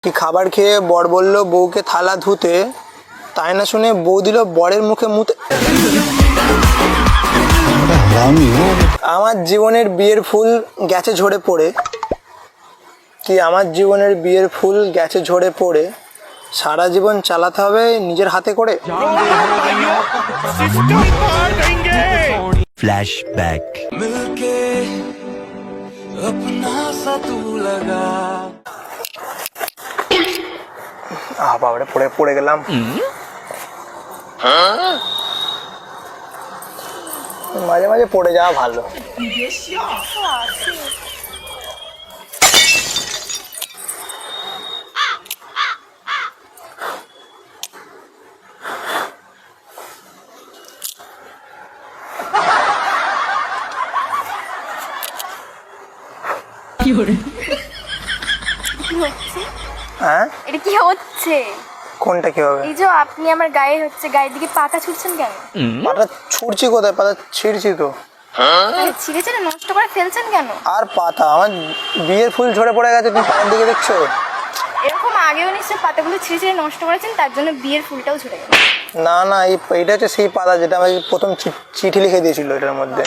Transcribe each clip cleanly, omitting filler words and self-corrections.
কি খাবার খেয়ে বর বলল বউকে থালা ধুতে, তাই না শুনে বউ দিল বরের মুখে মুতে। আমার জীবনের বিয়ের ফুল গেছে ঝরে পড়ে, কি আমার জীবনের বিয়ের ফুল গেছে ঝরে পড়ে, সারা জীবন চালাতে হবে নিজের হাতে করে। फ्लैशबैक मिलके अपना सा तू लगा। বাবারে পড়ে পড়ে গেলাম। মাঝে মাঝে পড়ে যাওয়া ভালো। হ্যাঁ, এটা কি হচ্ছে? কোনটা কি হবে? এই যে আপনি আমার গায়ে গায়ের দিকে পাতা ছুটছেন কেন? পাতা ছুটছি কোথায়? পাতা ছিঁড়ছি তো। ছিঁড়ে ছিঁড়ে নষ্ট করে ফেলছেন কেন? আর পাতা, আমার বিয়ের ফুল ঝরে পড়ে গেছে, তুমি পাতার দিকে দেখছো? এরকম আগেও নিশ্চয় পাতাগুলো ছিঁড়ে ছিঁড়ে নষ্ট করেছেন, তার জন্য বিয়ের ফুলটাও ঝরে গেল। না না, এইটা হচ্ছে সেই পাতা যেটা আমাকে প্রথম চিঠি লিখে দিয়েছিল এটার মধ্যে।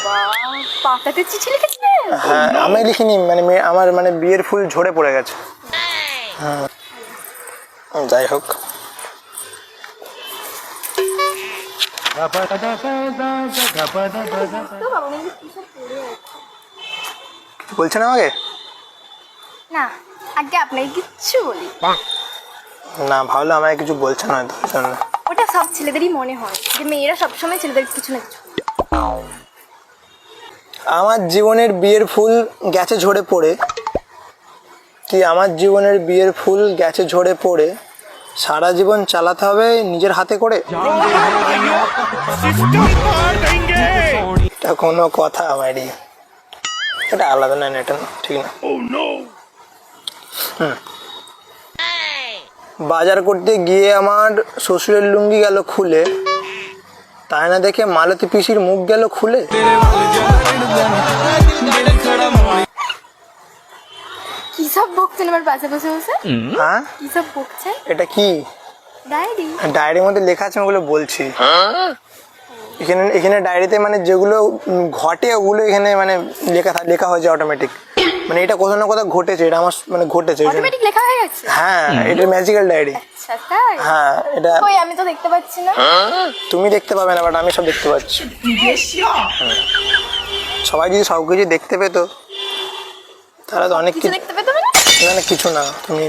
পাতাতে চিঠি লিখেছিলেন? হ্যাঁ, আমি লিখিনি, মানে আমার মানে বিয়ের ফুল ঝরে পড়ে গেছে। হ্যাঁ, যাই হোক। বলছেন আমাকে? না, আগে আপনাকে কিচ্ছু বলি না, ভাবলে আমাকে কিছু বলছেন হয়তো। ওটা সব ছেলেদেরই মনে হয় যে মেয়েরা সবসময় ছেলেদের কিছু না কিছু। আমার জীবনের বিয়ের ফুল গেছে ঝরে পড়ে, কি আমার জীবনের বিয়ের ফুল গেছে ঝরে পড়ে, সারা জীবন চালাতে হবে নিজের হাতে করে। এটা কোনো কথা আমারই? এটা আলাদা না, এটা ঠিক না। বাজার করতে গিয়ে আমার শ্বশুরের লুঙ্গি গেল খুলে, তাই না দেখে মালতী পিসির মুখ গেল খুলে। কি সব বকছেন আমার পাশে বসে বসে? হ্যাঁ, কি সব বকছেন? এটা কি? ডায়েরি? ডায়েরির মধ্যে লেখা আছে, ওগুলো বলছি। এখানে ডায়েরিতে মানে যেগুলো ঘটে ওগুলো এখানে মানে লেখা হয়েছে অটোমেটিক। মানে এটা কোথাও না কোথাও ঘটেছে, এটা আমার মানে ঘটেছে। অটোমেটিক লেখা হয়ে গেছে? হ্যাঁ, এটা ম্যাজিক্যাল ডায়েরি। আচ্ছা তাই? হ্যাঁ, এটা কই আমি তো দেখতে পাচ্ছি না। তুমি দেখতে পাবে না, বাট আমি সব দেখতে পাচ্ছি। সবাই যদি সবকিছু দেখতে পেতো তাহলে তো অনেক কিছু দেখতে পেতে হবে না? না না, কিছু না। তুমি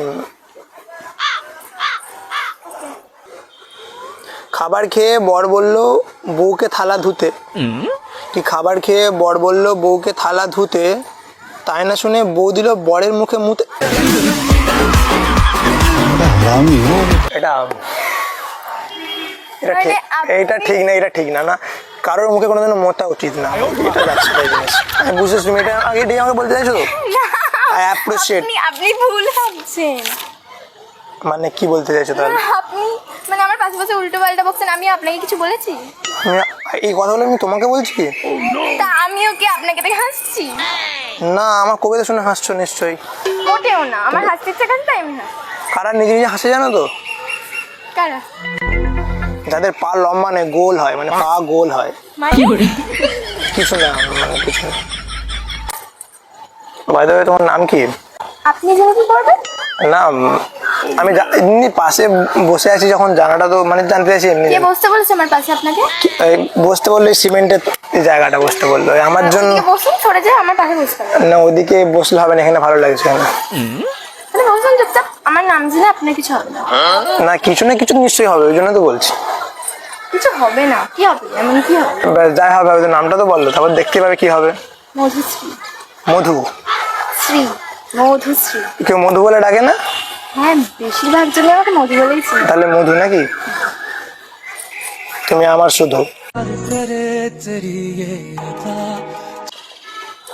খাবার খেয়ে বর বলল বউকে থালা ধুতে, কি খাবার খেয়ে বর বলল বউকে থালা ধুতে, তাই না শুনে বউ দিল বরের মুখে মুতে। এটা এটা ঠিক না, এটা ঠিক না। না, কারোর মুখে কোনোদিন মোতা উচিত না। এটা যাচ্ছে তাই জিনিস। বুঝেছ তুমি? এটা আগে দিয়ে আমাকে বলতে চাইছো তো? অ্যাপ্রিশিয়েট। আপনি ভুল ভাবছেন। মানে কি বলতে চাইছো তাহলে? আপনি মানে আমার পাশে বসে উল্টো পাল্টা বকছেন, আমি আপনাকে কিছু বলেছি? এই কথাগুলো আমি তোমাকে বলছি? তা আমিও কি আপনাকে দেখে হাসছি? না, আমার কবিতা শুনে হাসছো নিশ্চয়ই। মোটেও না, আমার হাসতে ইচ্ছে করছে তাই আমি হাসি। কারা নিজে নিজে হাসে জানো তো? কারা? যাদের পা লম্বা নেই, গোল হয়, মানে পা গোল হয়। কিছু না, মানে কিছু না। বাই দ্য ওয়ে, তোমার নাম কি? আপনি জেনে কি করবেন? না, আমি এমনি পাশে বসে আছি যখন, জানাটা তো মানে জানতে চাইছি এমনি। কে বসতে বলেছে আমার পাশে আপনাকে? বসতে বললো সিমেন্টের জায়গাটা বসতে বললো আমার জন্য। বসুন, সরে যায়, আমার পাশে বসতে হবে না, ওদিকে বসলে হবে না, এখানে ভালো লাগছে না। তাহলে বসুন চুপচাপ, আমার নাম জেনে আপনার কিছু হবে না। না, কিছু না কিছু নিশ্চয়ই হবে, ওই জন্য তো বলছি। কিছু হবে না? কি হবে? এমন কি হবে? যাই হবে, নামটা তো বললো, তারপর দেখতে পাবে কি হবে। মধুশ্রী। মধু শ্রী, মধুশ্রী। কেউ মধু বলে ডাকে না? হ্যাঁ, বেশিরভাগ জনই আমাকে মধু বলেই চিনে। তাহলে মধু নাকি? তুমি আমার শুধু।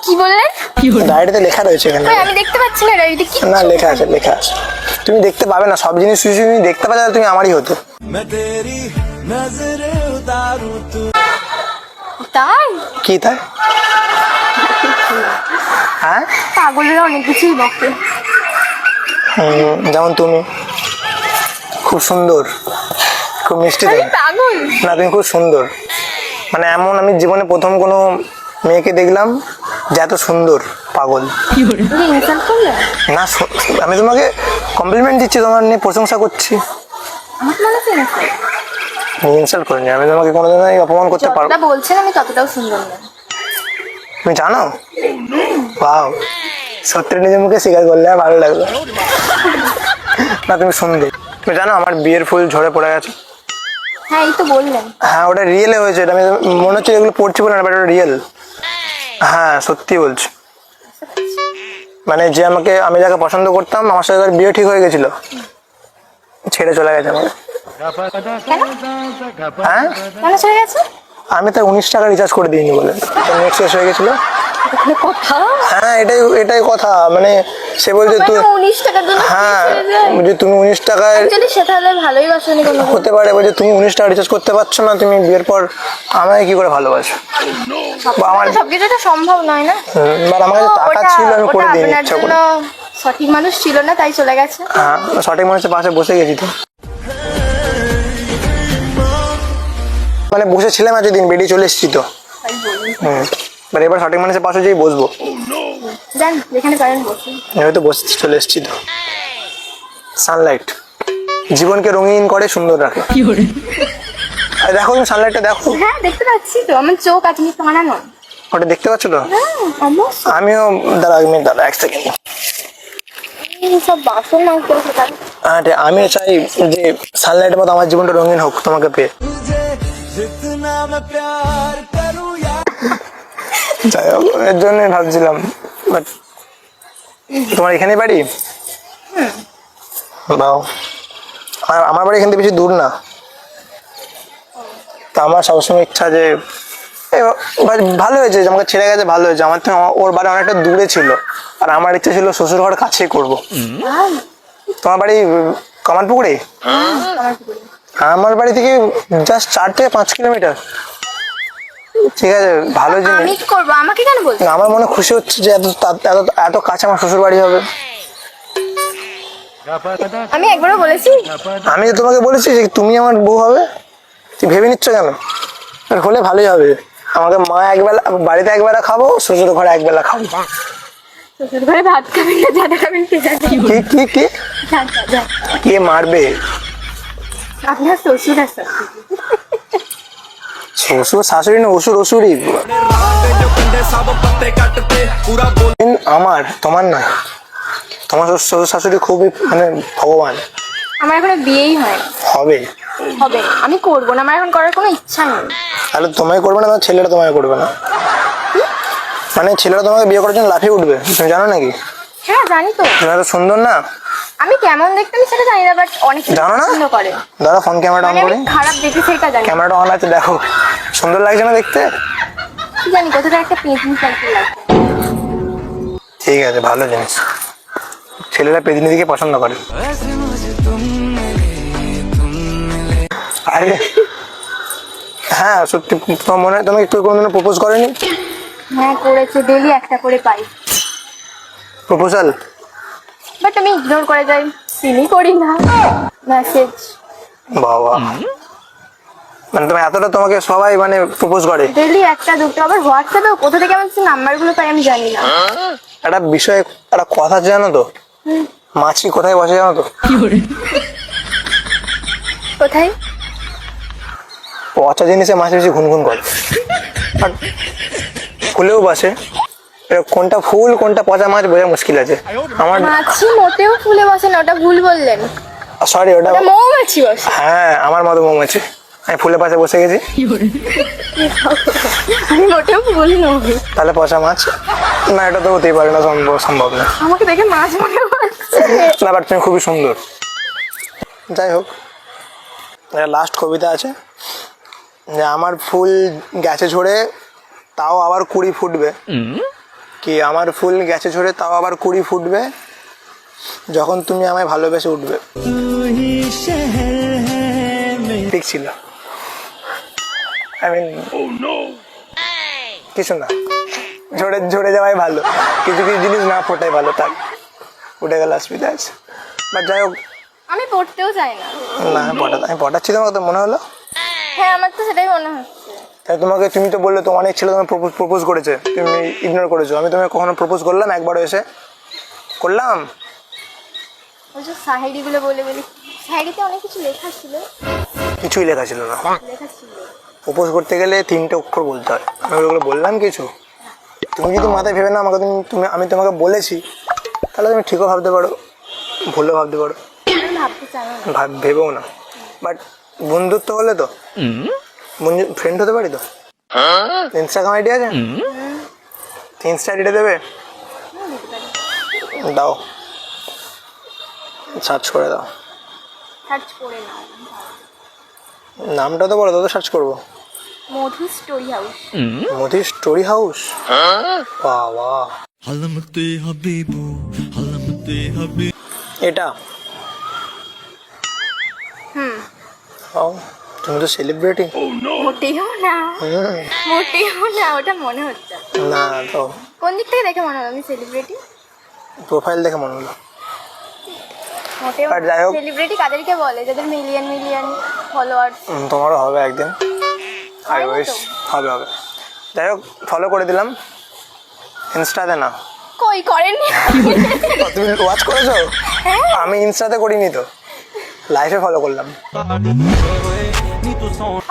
কি বললেন? ডায়েরিতে লেখা রয়েছে এখানে। আমি দেখতে পাচ্ছি না ডায়েরিতে কি। না, লেখা আছে, লেখা আছে। তুমি দেখতে পাবে না, সব জিনিস তুমি দেখতে পাবে, তুমি আমারই হতো। তাই? কি তাই? হ্যাঁ, পাগলেরা অনেক কিছুই বকে। যেমন তুমি খুব সুন্দর, খুব মিষ্টি আমি তুমি। পাগল। না তুমি খুব সুন্দর, মানে এমন আমি জীবনে প্রথম কোনো মেয়েকে দেখলাম যে এত সুন্দর। পাগল তুমি ইনসাল্ট করলে? না, আমি তোমাকে কমপ্লিমেন্ট দিচ্ছি, তোমার নিয়ে প্রশংসা করছি। আমার মনে হচ্ছে ইনসাল্ট। ইনসাল্ট করিনি, আমি তোমাকে কোনোদিন অপমান করতে পারবো। যতটা বলছেন আমি ততটাও সুন্দর না। তুমি জানো? বাও, সত্যি নিজের মুখে স্বীকার করলে আর ভালো লাগলো। না তুমি সুন্দর। তুমি জানো আমার বিয়ের ফুল ঝরে পড়ে গেছে? হ্যাঁ, এই তো বললেন। হ্যাঁ, ওটা রিয়েলে হয়েছে। এটা আমি মনে হচ্ছে এগুলো পড়ছি বলে না, বাট ওটা রিয়েল। হ্যাঁ সত্যি বলছি। মানে যে আমি যাকে পছন্দ করতাম, আমার সাথে তার বিয়ে ঠিক হয়ে গেছিল, ছেড়ে চলে গেছে আমাকে। কেন? হ্যাঁ, কেন চলে গেছে? আমি তার 19 টাকা রিচার্জ করে দিইনি বলে, নেট শেষ হয়ে গেছিল। এখানে কথা। হ্যাঁ এটাই কথা, মানে সে বলছে তুই, 19 টাকার জন্য হ্যাঁ ছেড়ে যায়? যে তুমি 19 টাকায় অ্যাকচুয়ালি সে তাহলে ভালোই বাসনি কোনো। হতে পারে, বলছে তুমি 19 টাকা রিচার্জ করতে পারছো না, তুমি বিয়ের পর আমায় কি করে ভালোবাসো? বা আমার সবকিছু তো সম্ভব নয় না। আর আমার কাছে টাকা ওটা- ছিল, আমি করে ওটা দিইনি আপনার ইচ্ছা করে। জন্য সঠিক মানুষ ছিল না, তাই চলে গেছে। হ্যাঁ, সঠিক মানুষের পাশে বসে গেছি তো, মানে বসেছিলাম এতদিন, বেরিয়ে চলে এসেছি তো। তাই বলি। এবার সঠিক মানুষের পাশে যেই বসবো, যান যেখানে পারেন বসুন। হয়তো বসে চলে এসেছি তো। সানলাইট জীবনকে রঙিন করে, সুন্দর রাখে। আর দেখো তুমি সানলাইটটা দেখো, হ্যাঁ দেখতে পাচ্ছি তো, আমার চোখ আছে টানানো। ওটা দেখতে পাচ্ছ তো? হ্যাঁ অবশ্যই। আমিও দাঁড়া এক সেকেন্ড। সব বাসন মাংস সেটা। আমি চাই যে সানলাইটের মতো আমার জীবনটা রঙিন হোক তোমাকে পেয়ে। तुझे जितना मैं प्यार करूँ यार। যাই হোক, এর জন্যই ভাবছিলাম। বাট তোমার এখানে বাড়ি? বাও, আর আমার বাড়ি এখান থেকে বেশি দূর না। তা আমার সবসময় ইচ্ছা যে ভালো হয়েছে যে আমাকে ছেড়ে গেছে, ভালো হয়েছে। আমার থেকে ওর বাড়ি অনেকটা দূরে ছিল, আর আমার ইচ্ছে ছিল শ্বশুর ঘর কাছেই করবো। তোমার বাড়ি কামারপুকুরে? আমার বাড়ি থেকে জাস্ট 4 থেকে 5 কিলোমিটার। ঠিক আছে, ভালো জিনিস। আমি কি করবো? আমাকে কেন বলছো? আমার মনে খুশি হচ্ছে যে এত কাছে আমার শ্বশুর বাড়ি হবে। আমি একবারও বলেছি? আমি যে তোমাকে বলেছি যে তুমি আমার বউ হবে, তুই ভেবে নিচ্ছ কেন? আর হলে ভালোই হবে। আমাকে মা একবেলা বাড়িতে একবেলা খাবো, শ্বশুর ঘরে একবেলা খাবো। শ্বশুর ঘরে ভাত খাবেন না, জাদা খাবেন কে জানে? কি কি কি যান, যান। কে মারবে? আপনার শ্বশুর আছে। শ্বশুর শাশুড়ি না, অসুর অসুরই। जो कंधे सब पत्ते काटते पूरा बोल। আমার, তোমার নয়। তোমার শ্বশুর শাশুড়ি খুবই মানে ভগবান। আমার এখনো বিয়েই হয় হবে। হবে না। আমি করবো না, আমার এখন করার কোনো ইচ্ছা নেই। তাহলে তোমায় করবে না, তোমার ছেলেটা তোমায় করবে না? মানে ছেলেটা তোমাকে বিয়ে করার জন্য লাফিয়ে উঠবে, তুমি জানো নাকি? হ্যাঁ জানি তো। তুমি এত সুন্দর না? আমি কেমন দেখতে আমি সেটা জানি না, বাট অনেক জানো না? পছন্দ করে। দাদা ফোন ক্যামেরাটা অন মানে করি। আমি খারাপ দেখি সেটা জানি না। ক্যামেরাটা অন আছে, দেখো সুন্দর লাগছে না দেখতে? কি জানি কোথাও একটা পেন্টিং টাইপের লাগে। ঠিক আছে, ভালো জিনিস। ছেলেরা পেদিনিদিকে পছন্দ করে। ऐसे मुझे तुम मिले, तुम मिले। আরে হ্যাঁ সত্যি, তোমার মনে হয় তোমাকে কেউ কোনোদিনও প্রপোজ করেনি? হ্যাঁ করেছে, ডেলি একটা করে পাই, প্রপোজাল? বাট আমি ইগনোর করে যাই, সিনই করি না মেসেজ। বাবা, মানে তুমি এতটা তোমাকে সবাই মানে প্রপোজ করে? ডেলি একটা দুটো, আবার হোয়াটসঅ্যাপে কোথা থেকে আমার নাম্বারগুলো পাই আমি জানি না। একটা বিষয়ে একটা কথা আছে জানো তো? মাছি কোথায় বসে জানো তো? কোথায়? পচা জিনিসে মাছি বেশি ঘুনঘুন করে, আর ফুলেও বসে। এবার কোনটা ফুল কোনটা পচা মাছ বোঝা মুশকিল আছে আমার। মাছি মোটেও ফুলে বসে না, ওটা ভুল বললেন। সরি, ওটা ওটা মৌমাছি বসে। হ্যাঁ আমার মতো মৌমাছি। আমি ফুলের পাশে বসে গেছি, আমি মোটেও ভুল নই। তাহলে পচা মাছ? না, এটা তো হতেই পারে না, সম্ভব না। আমাকে দেখে মাছ মনে হচ্ছে। না, বাট তুমি খুবই সুন্দর। যাই হোক, লাস্ট কবিতা আছে যে আমার ফুল গেছে ঝরে তাও আবার কুড়ি ফুটবে। কি আমার ফুল গেছে ঝরে তাও আবার কুড়ি ফুটবে, যখন তুমি আমায় ভালোবেসে উঠবে। ঠিক ছিল। কিছু না, ঝরে ঝরে যাওয়াই ভালো, কিছু কিছু জিনিস না ফোটাই ভালো। থাক, উঠে গেল, অসুবিধা আছে। বাট যাই হোক, আমি পড়তেও চাই না। না আমি পটাচ্ছি তোমাকে, তো মনে হলো। হ্যাঁ, আমার তো সেটাই মনে হচ্ছে। তাই তোমাকে, তুমি তো বললে তো অনেক ছেলে তোমার প্রপোজ করেছে, তুমি ইগনোর করেছো। আমি তোমাকে কখনো প্রপোজ করলাম? একবারও এসে করলাম? ওই যে শায়েরিগুলো বলে বলে, শায়েরিতে অনেক কিছু লেখা ছিল। কিছুই লেখা ছিল না। লেখা ছিল। প্রপোজ করতে গেলে 3টে অক্ষর বলতে হয়। আমি ওগুলো বললাম কিছু? তুমি যদি মাথায় ভেবে না আমাকে, আমি তোমাকে বলেছি, তাহলে তুমি ঠিকও ভাবতে পারো, ভুলও ভাবতে পারো, আমি ভাবতে চাই না। ভেবেও না। বাট বন্ধুত্ব হলে তো ফ্রেন্ড হতে পারি তো। ইনস্টাগ্রাম আইডি আছে? ইনস্টা আইডিটা দেবে? দিতে পারি। দাও, সার্চ করে দাও। সার্চ করে নাও। নামটা তো বলো, তো সার্চ করবো। Madhu story house. Modi story house. বাহ বাহ, হালামতে হাবিবু হালামতে হাবিব এটা? হুম। ও, তুমি তো সেলিব্রিটি। মোটেও না, মোটেও না, ওটা মনে হচ্ছে। না তো, কোন দিক থেকে দেখে মনে হলো আমি সেলিব্রিটি? প্রোফাইল দেখে মনে হলো। মোটেও। আর যাই হোক, সেলিব্রিটি কাদেরকে বলে? যাদের মিলিয়ন মিলিয়ন ফলোয়ার্স। তোমারও হবে একদিন। আই হয় না উইশ। তো? হবে হবে। যাই হোক, ফলো করে দিলাম ইনস্টাতে। না, কই করেননি? ও, তুমি ওয়াচ করেছো? আমি ইনস্টাতে করিনি তো, লাইফে ফলো করলাম।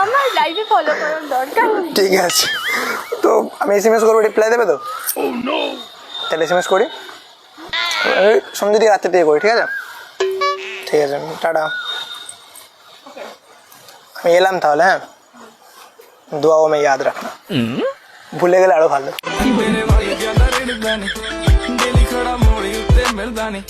আমার লাইভে ফলো করার দরকার নেই। ঠিক আছে, তো আমি SMS করবো, রিপ্লাই দেবে তো? তাহলে SMS করি, সন্ধ্যে দিকে রাত্রে দিয়ে করি, ঠিক আছে? ঠিক আছে, টাটা। আমি এলাম তাহলে, হ্যাঁ? दुआओं में याद रखना, भूले गए आड़ो भालो। ਮੇਰੇ ਵੱਲ ਜਾਂਦਾ ਰਿੜਦਾ ਨੀ, ਦਿਲ ਖੜਾ ਮੋੜੀ ਉੱਤੇ ਮਿਲਦਾ ਨੀ।